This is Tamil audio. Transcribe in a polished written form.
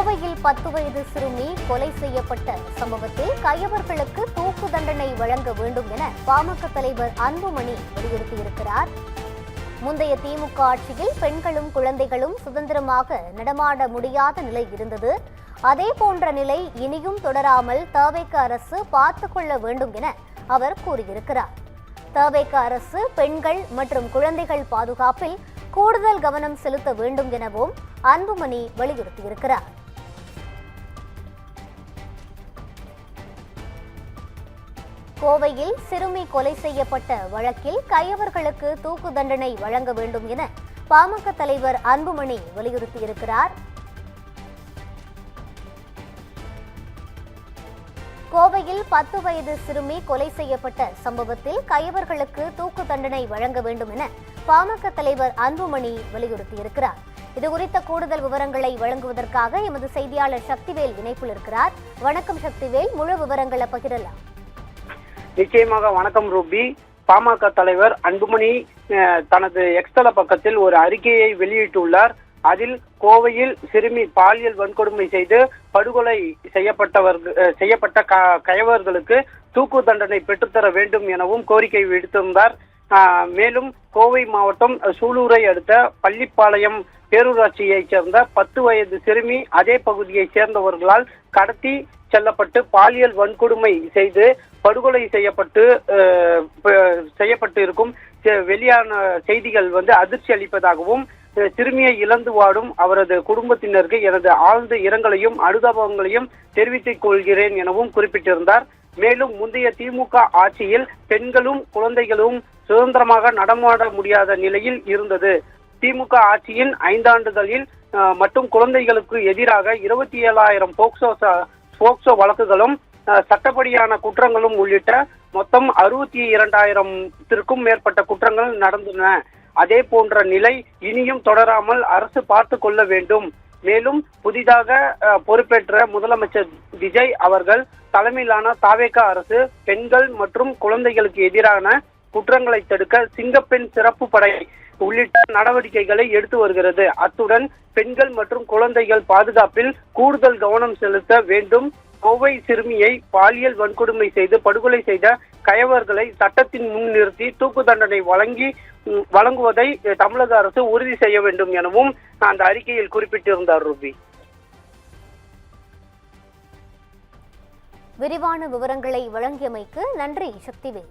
கோவையில் 10 வயது சிறுமி கொலை செய்யப்பட்ட சம்பவத்தில் கயவர்களுக்கு தூக்கு தண்டனை வழங்க வேண்டும் என பாமக தலைவர் அன்புமணி வலியுறுத்தியிருக்கிறார். முந்தைய திமுக ஆட்சியில் பெண்களும் குழந்தைகளும் சுதந்திரமாக நடமாட முடியாத நிலை இருந்தது. அதே போன்ற நிலை இனியும் தொடராமல் தவேக அரசு பார்த்துக் கொள்ள வேண்டும் என அவர் கூறியிருக்கிறார். தவேக அரசு பெண்கள் மற்றும் குழந்தைகள் பாதுகாப்பில் கூடுதல் கவனம் செலுத்த வேண்டும் எனவும் அன்புமணி வலியுறுத்தியிருக்கிறார். கோவையில் சிறுமி கொலை செய்யப்பட்ட வழக்கில் கயவர்களுக்கு தூக்கு தண்டனை வழங்க வேண்டும் என பாமக தலைவர் அன்புமணி வலியுறுத்தியிருக்கிறார். கோவையில் 10 வயது சிறுமி கொலை செய்யப்பட்ட சம்பவத்தில் கயவர்களுக்கு தூக்கு தண்டனை வழங்க வேண்டும் என பாமக தலைவர் அன்புமணி வலியுறுத்தியிருக்கிறார். இதுகுறித்த கூடுதல் விவரங்களை வழங்குவதற்காக எமது செய்தியாளர் சக்திவேல் இணைப்பில் இருக்கிறார். வணக்கம் சக்திவேல், முழு விவரங்களை பகிரலாம். நிச்சயமாக வணக்கம் ரூபி. பாமக தலைவர் அன்புமணி தனது எக்ஸ்தல பக்கத்தில் ஒரு அறிக்கையை வெளியிட்டுள்ளார். அதில் கோவையில் சிறுமி பாலியல் வன்கொடுமை செய்து படுகொலை செய்யப்பட்ட கயவர்களுக்கு தூக்கு தண்டனை பெற்றுத்தர வேண்டும் எனவும் கோரிக்கை விடுத்திருந்தார். மேலும் கோவை மாவட்டம் சூலூரை அடுத்த பள்ளிப்பாளையம் பேரூராட்சியைச் சேர்ந்த 10 வயது சிறுமி அதே பகுதியைச் சேர்ந்தவர்களால் கடத்தி செல்லப்பட்டு பாலியல் வன்கொடுமை செய்து படுகொலை செய்யப்பட்டு இருக்கும் வெளியான செய்திகள் அதிர்ச்சி அளிப்பதாகவும், சிறுமியை இழந்து வாடும் அவரது குடும்பத்தினருக்கு எனது ஆழ்ந்த இரங்கலையும் அனுதாபங்களையும் தெரிவித்துக் கொள்கிறேன் எனவும் குறிப்பிட்டிருந்தார். மேலும் முந்தைய திமுக ஆட்சியில் பெண்களும் குழந்தைகளும் சுதந்திரமாக நடமாட முடியாத நிலையில் இருந்தது. திமுக ஆட்சியின் 5 ஆண்டுகளில் மட்டும் குழந்தைகளுக்கு எதிராக 27,000 போக்சோ வழக்குகளும் சட்டப்படியான குற்றங்களும் உள்ளிட்ட மொத்தம் 62,000த்திற்கும் மேற்பட்ட குற்றங்கள் நடந்தன. அதே போன்ற நிலை இனியும் தொடராமல் அரசு பார்த்து கொள்ள வேண்டும். மேலும் புதிதாக பொறுப்பேற்ற முதலமைச்சர் விஜய் அவர்கள் தலைமையிலான தவேக அரசு பெண்கள் மற்றும் குழந்தைகளுக்கு எதிரான குற்றங்களை தடுக்க சிங்கப்பெண் சிறப்பு படை உள்ளிட்ட நடவடிக்கைகளை எடுத்து வருகிறது. அத்துடன் பெண்கள் மற்றும் குழந்தைகள் பாதுகாப்பில் கூடுதல் கவனம் செலுத்த வேண்டும். கோவை சிறுமியை பாலியல் வன்கொடுமை செய்து படுகொலை செய்த கயவர்களை சட்டத்தின் முன் நிறுத்தி தூக்கு தண்டனை வழங்குவதை தமிழக அரசு உறுதி செய்ய வேண்டும் எனவும் அந்த அறிக்கையில் குறிப்பிட்டிருந்தார். ரூபி, விரிவான விவரங்களை வழங்கியமைக்கு நன்றி சக்திவேல்.